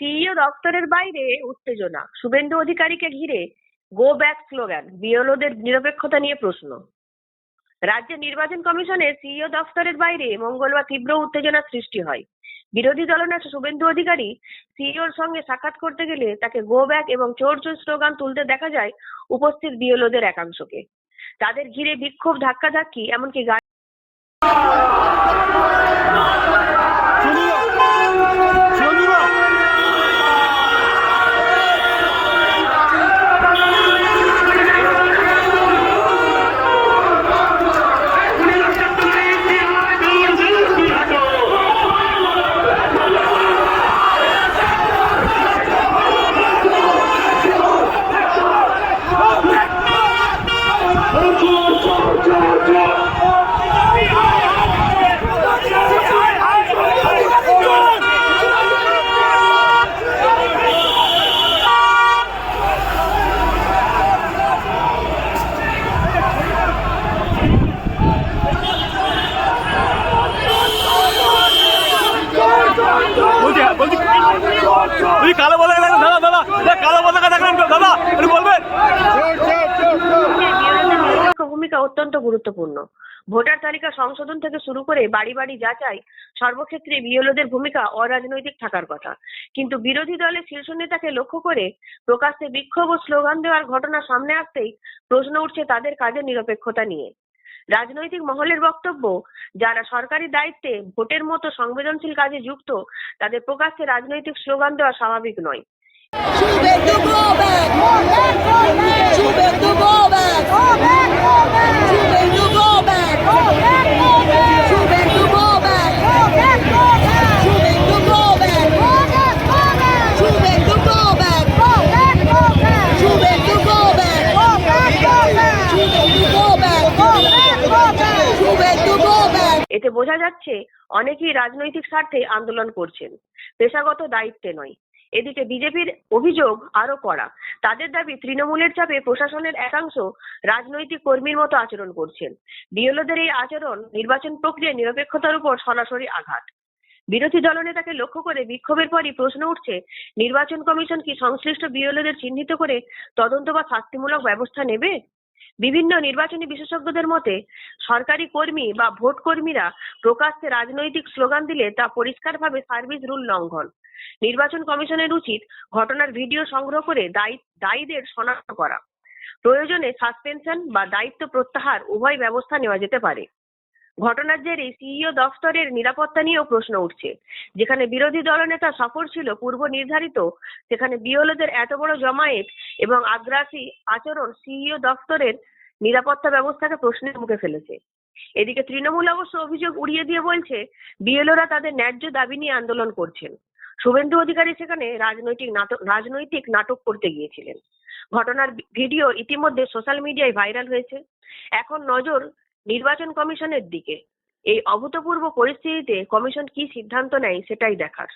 CEO দপ্তরের বাইরে উত্তেজনা, শুভেন্দু অধিকারীকে ঘিরে গো ব্যাক স্লোগান, বিএলওদের নিরপেক্ষতা নিয়ে প্রশ্ন। রাজ্য নির্বাচন কমিশনের সিইও দপ্তরের বাইরে মঙ্গলবার তীব্র উত্তেজনার সৃষ্টি হয়। বিরোধী দলনেতা শুভেন্দু অধিকারী সিইওর সঙ্গে সাক্ষাৎ করতে গেলে তাকে গো ব্যাক এবং চোর চোর স্লোগান তুলতে দেখা যায় উপস্থিত বিএলওদের একাংশকে। তাদের ঘিরে বিক্ষোভ, ধাক্কাধাক্কি, এমনকি গাড়ি কালো পতাকা দাদা দাদা কালো পতাকা থাকলেন দাদা বলবেন। ভূমিকা অত্যন্ত গুরুত্বপূর্ণ। ভোটার তালিকা সংশোধন থেকে শুরু করে বাড়ি বাড়ি যাচাই, সর্বক্ষেত্রে বিএলওদের ভূমিকা অরাজনৈতিক থাকার কথা। কিন্তু বিরোধী দলের শীর্ষ নেতাকে লক্ষ্য করে প্রকাশ্যে বিক্ষোভ ও স্লোগান দেওয়ার ঘটনা সামনে আসতেই প্রশ্ন উঠছে তাদের কাজের নিরপেক্ষতা নিয়ে। রাজনৈতিক মহলের বক্তব্য, যারা সরকারি দায়িত্বে ভোটের মতো সংবেদনশীল কাজে যুক্ত তাদের প্রকাশ্যে রাজনৈতিক স্লোগান দেওয়া স্বাভাবিক নয়। এতে বোঝা যাচ্ছে অনেকেই রাজনৈতিক স্বার্থে আন্দোলন করছেন, পেশাগত দায়িত্বে নয়। এদিকে বিজেপির অভিযোগ আরো কড়া। তাদের দাবি, তৃণমূলের চাপে প্রশাসনের একাংশ রাজনৈতিক কর্মীর মতো আচরণ করছেন। বিএলওদের এই আচরণ নির্বাচন প্রক্রিয়ার নিরপেক্ষতার উপর সরাসরি আঘাত। বিরোধী দলনেতাকে লক্ষ্য করে বিক্ষোভের পরই প্রশ্ন উঠছে, নির্বাচন কমিশন কি সংশ্লিষ্ট বিএলওদের চিহ্নিত করে তদন্ত বা শাস্তিমূলক ব্যবস্থা নেবে? বিভিন্ন নির্বাচনী বিশেষজ্ঞদের মতে, সরকারি কর্মী বা ভোট কর্মীরা প্রকাশ্যে রাজনৈতিক স্লোগান দিলে তা পরিষ্কারভাবে সার্ভিস রুল লঙ্ঘন। নির্বাচন কমিশনের উচিত ঘটনার ভিডিও সংগ্রহ করে দায়ীদের শনাক্ত করা। প্রয়োজনে সাসপেনশন বা দায়িত্ব প্রত্যাহার উভয় ব্যবস্থা নেওয়া যেতে পারে। ঘটনার জেরে সিইও দফতরের নিরাপত্তা নিয়েও প্রশ্ন উঠছে। যেখানে বিরোধী দলনেতা সফর ছিল পূর্ব নির্ধারিত, সেখানে বিএলওদের এত বড় জমায়েত এবং আগ্রাসী আচরণ সিইও দফতরের নিরাপত্তা ব্যবস্থাকে প্রশ্নের মুখে ফেলেছে। এদিকে তৃণমূল অবশ্য অভিযোগ উড়িয়ে দিয়ে বলছে, বিএলওরা তাদের ন্যায্য দাবি নিয়ে আন্দোলন করছেন। শুভেন্দু অধিকারী সেখানে রাজনৈতিক নাটক করতে গিয়েছিলেন। ঘটনার ভিডিও ইতিমধ্যে সোশ্যাল মিডিয়ায় ভাইরাল হয়েছে। এখন নজর নির্বাচন কমিশনের দিকে। এই অভূতপূর্ব পরিস্থিতিতে কমিশন কি সিদ্ধান্ত নেয় সেটাই দেখার।